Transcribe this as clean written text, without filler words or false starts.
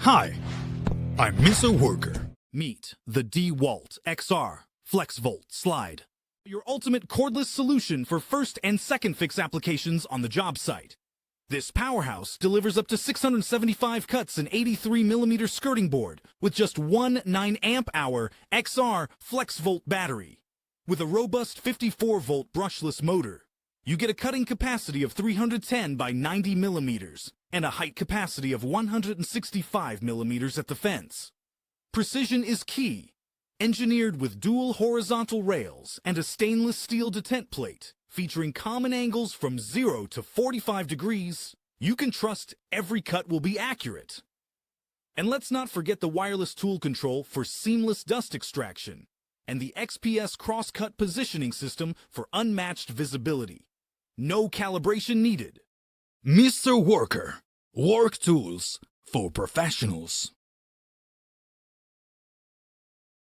Hi, I'm Mr. Worker. Meet the DEWALT XR FLEXVOLT slide, your ultimate cordless solution for first and second fix applications on the job site. This powerhouse delivers up to 675 cuts and 83mm skirting board with just one 9-amp-hour XR FLEXVOLT battery. With a robust 54-volt brushless motor, you get a cutting capacity of 310 by 90 millimeters and a height capacity of 165 millimeters at the fence. Precision is key. Engineered with dual horizontal rails and a stainless steel detent plate featuring common angles from 0 to 45 degrees, you can trust every cut will be accurate. And let's not forget the wireless tool control for seamless dust extraction and the XPS cross-cut positioning system for unmatched visibility. No calibration needed. Mr. Worker, work tools for professionals.